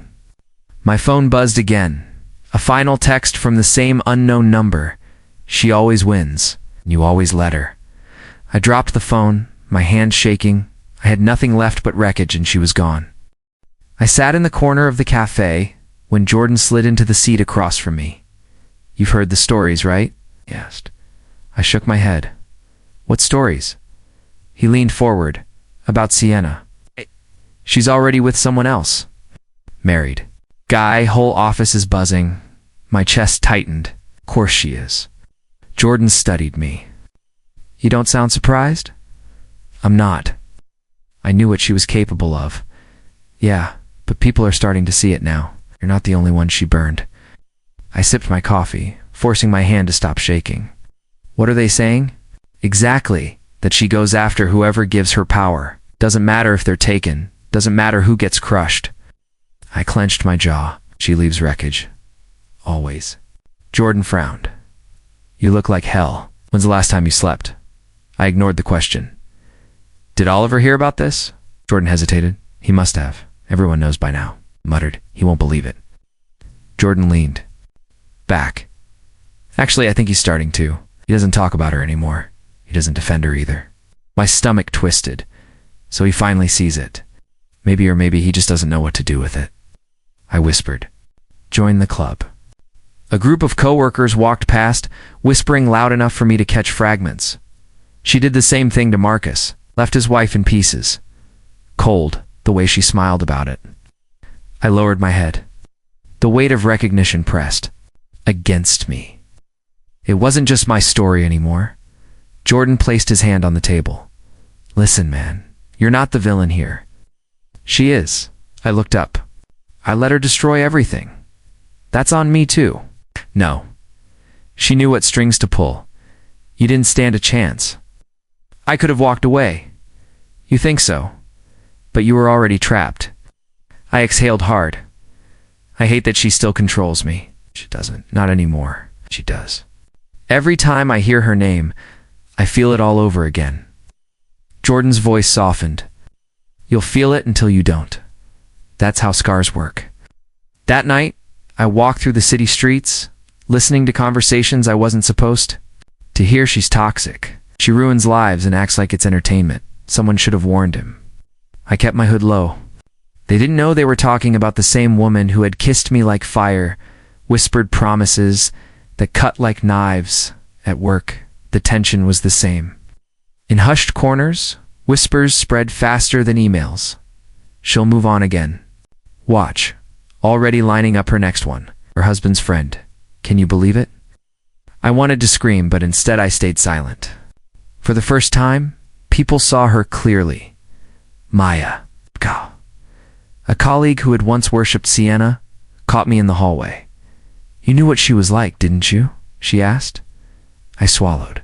My phone buzzed again. A final text from the same unknown number. "She always wins. You always let her." I dropped the phone, my hand shaking. I had nothing left but wreckage, and she was gone. I sat in the corner of the cafe when Jordan slid into the seat across from me. "You've heard the stories, right?" he asked. I shook my head. "What stories?" He leaned forward. "About Sienna. She's already with someone else. Married. Guy, whole office is buzzing." My chest tightened. "Of course she is." Jordan studied me. "You don't sound surprised?" "I'm not. I knew what she was capable of." "Yeah, but people are starting to see it now. You're not the only one she burned." I sipped my coffee, forcing my hand to stop shaking. "What are they saying?" "Exactly. That she goes after whoever gives her power. Doesn't matter if they're taken. Doesn't matter who gets crushed." I clenched my jaw. "She leaves wreckage. Always." Jordan frowned. "You look like hell. When's the last time you slept?" I ignored the question. "Did Oliver hear about this?" Jordan hesitated. "He must have. Everyone knows by now." Muttered. "He won't believe it." Jordan leaned back. "Actually, I think he's starting to. He doesn't talk about her anymore. He doesn't defend her either." My stomach twisted. "So he finally sees it. Maybe or maybe he just doesn't know what to do with it." I whispered, "Join the club." A group of coworkers walked past, whispering loud enough for me to catch fragments. She did the same thing to Marcus, left his wife in pieces. Cold, the way she smiled about it. I lowered my head. The weight of recognition pressed against me. It wasn't just my story anymore. Jordan placed his hand on the table. "Listen, man, you're not the villain here." "She is." I looked up. "I let her destroy everything. That's on me too." "No. She knew what strings to pull. You didn't stand a chance. I could have walked away." "You think so? But you were already trapped." I exhaled hard. "I hate that she still controls me." "She doesn't. Not anymore." "She does." Every time I hear her name, I feel it all over again. Jordan's voice softened. "You'll feel it until you don't. That's how scars work." That night, I walked through the city streets, listening to conversations I wasn't supposed to hear. She's toxic. She ruins lives and acts like it's entertainment. Someone should have warned him. I kept my hood low. They didn't know they were talking about the same woman who had kissed me like fire, whispered promises that cut like knives. At work, the tension was the same. In hushed corners, whispers spread faster than emails. "She'll move on again. Watch. Already lining up her next one. Her husband's friend. Can you believe it?" I wanted to scream, but instead I stayed silent. For the first time, people saw her clearly. Maya. A colleague who had once worshipped Sienna caught me in the hallway. "You knew what she was like, didn't you?" she asked. I swallowed.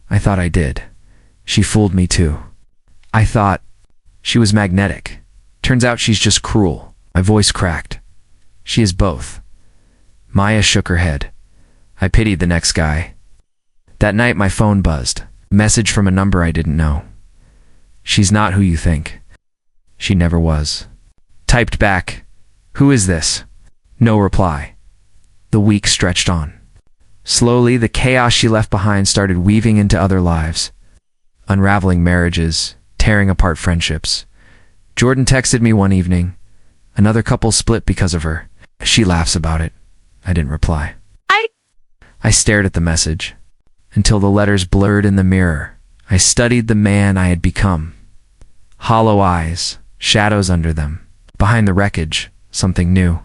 I thought I did. She fooled me too. I thought she was magnetic. Turns out she's just cruel. My voice cracked. "She is both." Maya shook her head. I pitied the next guy. That night my phone buzzed. Message from a number I didn't know. She's not who you think. She never was. Typed back, who is this? No reply. The week stretched on. Slowly, the chaos she left behind started weaving into other lives, unraveling marriages, tearing apart friendships. Jordan texted me one evening. Another couple split because of her. She laughs about it. I didn't reply. I stared at the message until the letters blurred in the mirror. I studied the man I had become. Hollow eyes, shadows under them. Behind the wreckage, something new.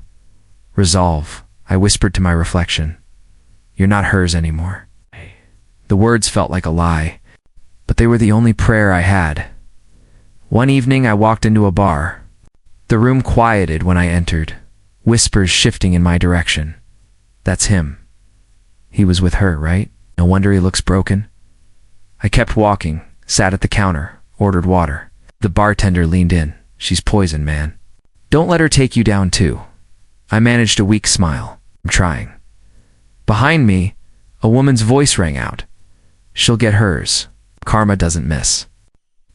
Resolve, I whispered to my reflection. You're not hers anymore. The words felt like a lie, but they were the only prayer I had. One evening I walked into a bar. The room quieted when I entered, whispers shifting in my direction. That's him. He was with her, right? No wonder he looks broken. I kept walking, sat at the counter, ordered water. The bartender leaned in. She's poison, man. Don't let her take you down too. I managed a weak smile. I'm trying. Behind me, a woman's voice rang out. She'll get hers. Karma doesn't miss.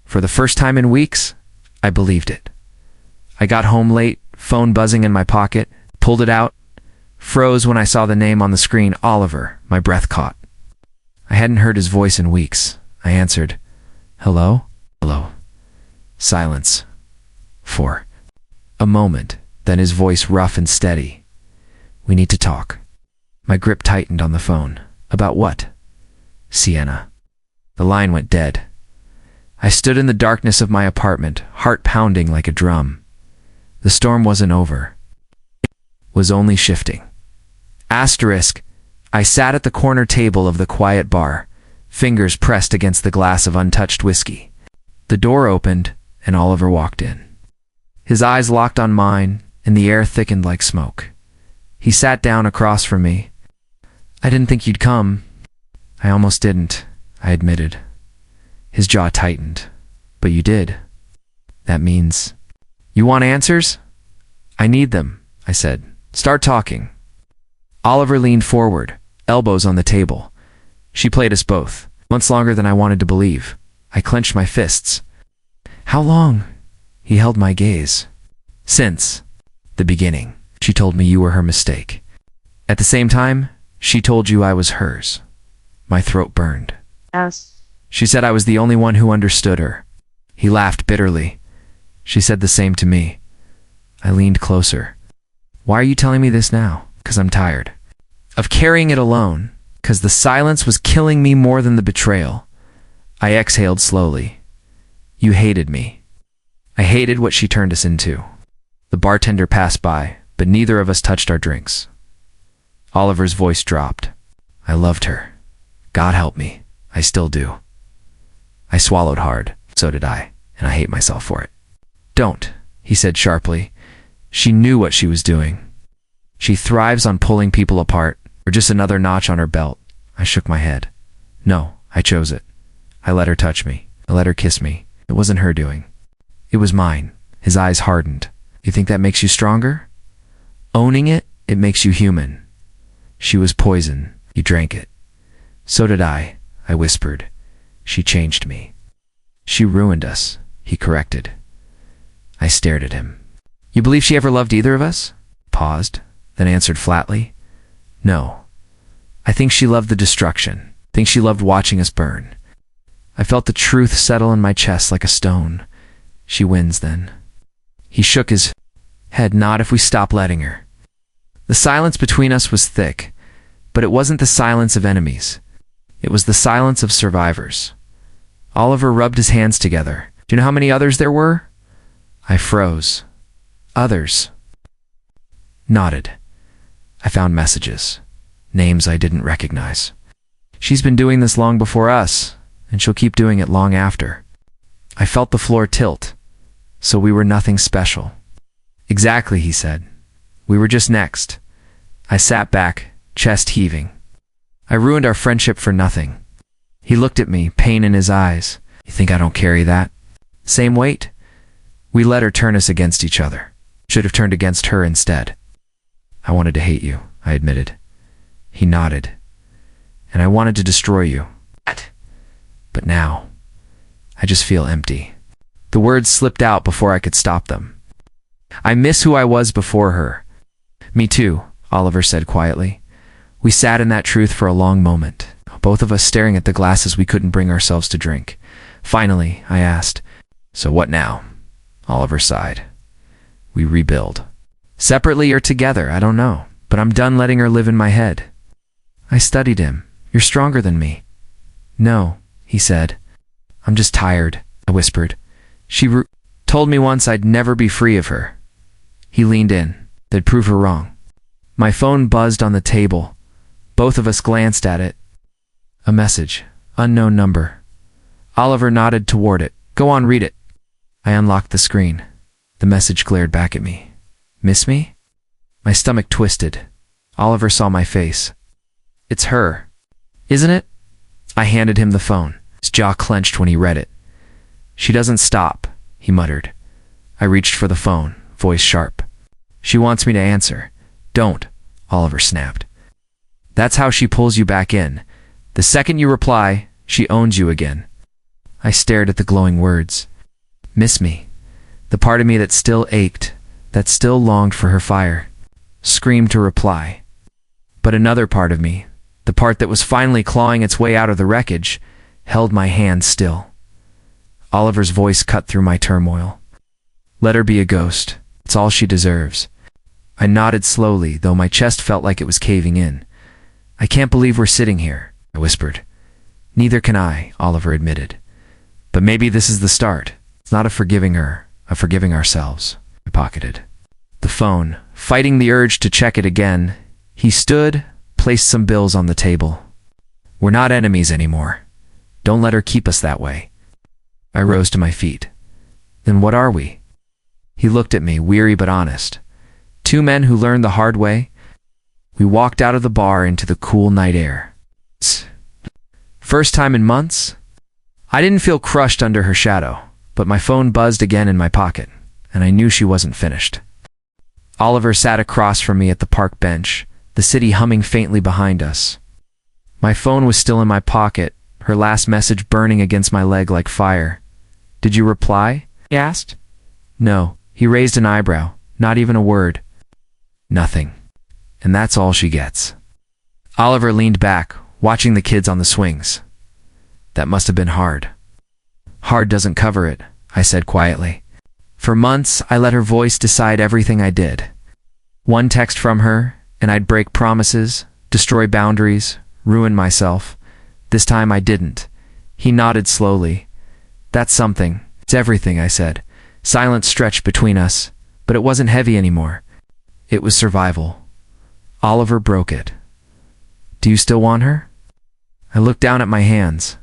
For the first time in weeks, I believed it. I got home late, phone buzzing in my pocket, pulled it out, froze when I saw the name on the screen, Oliver. My breath caught. I hadn't heard his voice in weeks. I answered, hello? Hello. Silence. For a moment, then his voice rough and steady. We need to talk. My grip tightened on the phone. About what? Sienna. The line went dead. I stood in the darkness of my apartment, heart pounding like a drum. The storm wasn't over. It was only shifting. Asterisk. I sat at the corner table of the quiet bar, fingers pressed against the glass of untouched whiskey. The door opened, and Oliver walked in. His eyes locked on mine, and the air thickened like smoke. He sat down across from me. I didn't think you'd come. I almost didn't, I admitted. His jaw tightened. But you did. That means... You want answers? I need them, I said. Start talking. Oliver leaned forward, elbows on the table. She played us both, months longer than I wanted to believe. I clenched my fists. How long? He held my gaze. Since the beginning. She told me you were her mistake. At the same time, she told you I was hers. My throat burned. Yes. She said I was the only one who understood her. He laughed bitterly. She said the same to me. I leaned closer. Why are you telling me this now? 'Cause I'm tired of carrying it alone, 'cause the silence was killing me more than the betrayal. I exhaled slowly. You hated me. I hated what she turned us into. The bartender passed by, but neither of us touched our drinks. Oliver's voice dropped. I loved her. God help me. I still do. I swallowed hard. So did I, and I hate myself for it. Don't, he said sharply. She knew what she was doing. She thrives on pulling people apart, or just another notch on her belt. I shook my head. No, I chose it. I let her touch me. I let her kiss me. It wasn't her doing. It was mine. His eyes hardened. You think that makes you stronger? Owning it, it makes you human. She was poison. You drank it. So did I whispered. She changed me. She ruined us, he corrected. I stared at him. You believe she ever loved either of us? Paused, then answered flatly. No. I think she loved the destruction. I think she loved watching us burn. I felt the truth settle in my chest like a stone. She wins then. He shook his head. Not if we stop letting her. The silence between us was thick, but it wasn't the silence of enemies. It was the silence of survivors. Oliver rubbed his hands together. Do you know how many others there were? I froze. Others. Nodded. I found messages. Names I didn't recognize. She's been doing this long before us, and she'll keep doing it long after. I felt the floor tilt. So we were nothing special. Exactly, he said. We were just next. I sat back, chest heaving. I ruined our friendship for nothing. He looked at me, pain in his eyes. You think I don't carry that? Same weight? We let her turn us against each other. Should have turned against her instead. I wanted to hate you, I admitted. He nodded. and I wanted to destroy you. But now, I just feel empty. The words slipped out before I could stop them. I miss who I was before her. Me too, Oliver said quietly. We sat in that truth for a long moment, both of us staring at the glasses we couldn't bring ourselves to drink. Finally, I asked, "So what now?" Oliver sighed. "We rebuild. Separately or together, I don't know, but I'm done letting her live in my head." I studied him. "You're stronger than me." "No," he said. "I'm just tired," I whispered. She told me once I'd never be free of her." He leaned in. They'd prove her wrong. My phone buzzed on the table. Both of us glanced at it. A message. Unknown number. Oliver nodded toward it. "Go on, read it." I unlocked the screen. The message glared back at me. "Miss me?" My stomach twisted. Oliver saw my face. "It's her, isn't it?" I handed him the phone. His jaw clenched when he read it. "She doesn't stop," he muttered. I reached for the phone, voice sharp. "She wants me to answer." "Don't," Oliver snapped. "That's how she pulls you back in. The second you reply, she owns you again." I stared at the glowing words. Miss me. The part of me that still ached, that still longed for her fire, screamed to reply. But another part of me, the part that was finally clawing its way out of the wreckage, held my hand still. Oliver's voice cut through my turmoil. "Let her be a ghost. It's all she deserves." I nodded slowly, though my chest felt like it was caving in. "I can't believe we're sitting here," I whispered. "Neither can I," Oliver admitted. "But maybe this is the start. It's not of forgiving her, of forgiving ourselves," I pocketed. The phone, fighting the urge to check it again, he stood, placed some bills on the table. "We're not enemies anymore. Don't let her keep us that way." I rose to my feet. "Then what are we?" He looked at me, weary but honest. Two men who learned the hard way. We walked out of the bar into the cool night air. First time in months? I didn't feel crushed under her shadow, but my phone buzzed again in my pocket, and I knew she wasn't finished. Oliver sat across from me at the park bench, the city humming faintly behind us. My phone was still in my pocket, her last message burning against my leg like fire. "Did you reply?" he asked. "No." He raised an eyebrow. "Not even a word." "Nothing. And that's all she gets." Oliver leaned back, watching the kids on the swings. "That must have been hard." "Hard doesn't cover it," I said quietly. For months, I let her voice decide everything I did. One text from her, and I'd break promises, destroy boundaries, ruin myself. This time I didn't. He nodded slowly. "That's something. It's everything," I said. Silence stretched between us, but it wasn't heavy anymore. It was survival. Oliver broke it. "Do you still want her?" I looked down at my hands.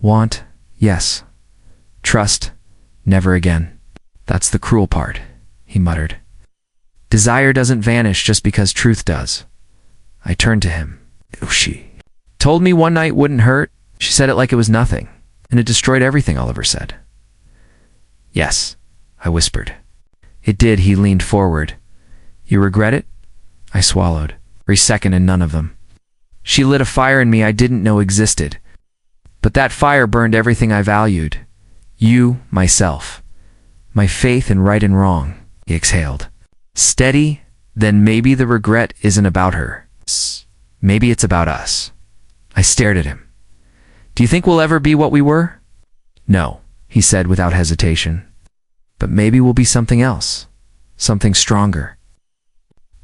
"Want? Yes. Trust? Never again." "That's the cruel part," he muttered. "Desire doesn't vanish just because truth does." I turned to him. "She told me one night wouldn't hurt. She said it like it was nothing, and it destroyed everything," Oliver said. "Yes," I whispered. "It did," he leaned forward. "You regret it?" I swallowed. Every second and none of them. She lit a fire in me I didn't know existed. But that fire burned everything I valued. You, myself. My faith in right and wrong, he exhaled. "Steady, then maybe the regret isn't about her. Maybe it's about us." I stared at him. "Do you think we'll ever be what we were?" "No," he said without hesitation. "But maybe we'll be something else. Something stronger."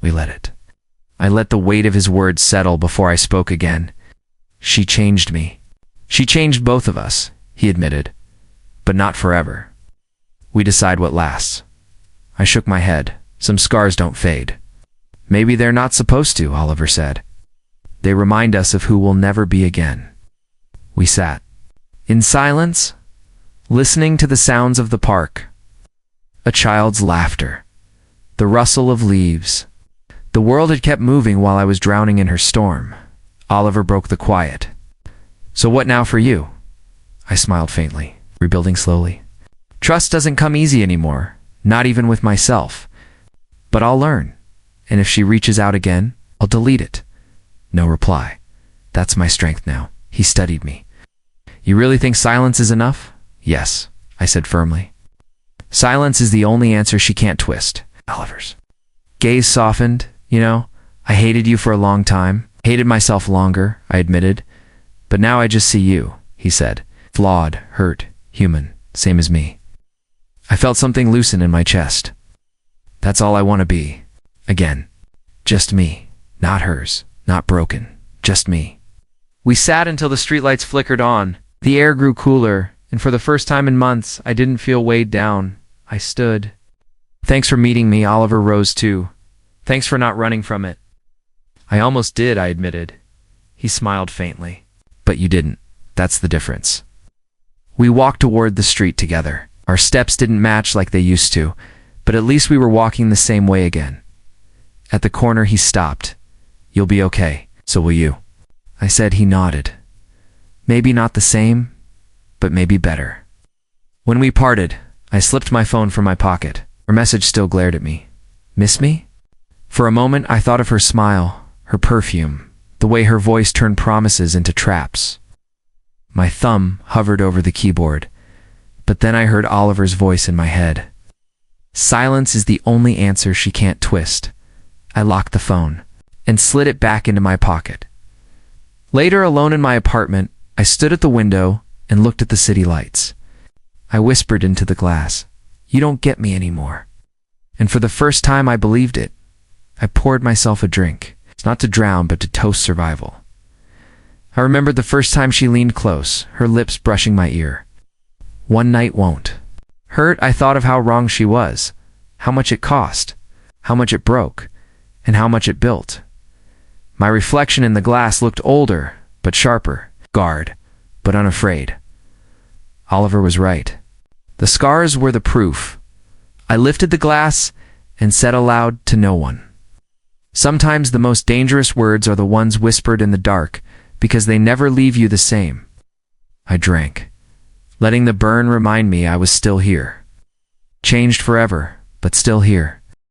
We let it. I let the weight of his words settle before I spoke again. "She changed me." "She changed both of us," he admitted. "But not forever. We decide what lasts." I shook my head. "Some scars don't fade." "Maybe they're not supposed to," Oliver said. "They remind us of who we'll never be again." We sat. In silence, listening to the sounds of the park. A child's laughter. The rustle of leaves. The world had kept moving while I was drowning in her storm. Oliver broke the quiet. "So what now for you?" I smiled faintly, rebuilding slowly. "Trust doesn't come easy anymore, not even with myself. But I'll learn, and if she reaches out again, I'll delete it." No reply. That's my strength now. He studied me. You really think silence is enough? Yes, I said firmly. Silence is the only answer she can't twist. Oliver's gaze softened. You know, I hated you for a long time. Hated myself longer, I admitted. But now I just see you, he said. Flawed, hurt, human, same as me. I felt something loosen in my chest. That's all I want to be. Again. Just me. Not hers. Not broken. Just me. We sat until the streetlights flickered on. The air grew cooler, and for the first time in months, I didn't feel weighed down. I stood. Thanks for meeting me. Oliver rose too. Thanks for not running from it. I almost did, I admitted. He smiled faintly. But you didn't. That's the difference. We walked toward the street together. Our steps didn't match like they used to, but at least we were walking the same way again. At the corner, he stopped. You'll be okay, so will you. I said. He nodded. Maybe not the same, but maybe better. When we parted, I slipped my phone from my pocket. Her message still glared at me. Miss me? For a moment, I thought of her smile, her perfume, the way her voice turned promises into traps. My thumb hovered over the keyboard, but then I heard Oliver's voice in my head. Silence is the only answer she can't twist. I locked the phone and slid it back into my pocket. Later, alone in my apartment, I stood at the window and looked at the city lights. I whispered into the glass, "You don't get me anymore." And for the first time, I believed it. I poured myself a drink. It's not to drown, but to toast survival. I remembered the first time she leaned close, her lips brushing my ear. One night won't. Hurt, I thought of how wrong she was, how much it cost, how much it broke, and how much it built. My reflection in the glass looked older, but sharper, scarred, but unafraid. Oliver was right. The scars were the proof. I lifted the glass and said aloud to no one. Sometimes the most dangerous words are the ones whispered in the dark, because they never leave you the same. I drank, letting the burn remind me I was still here. Changed forever, but still here.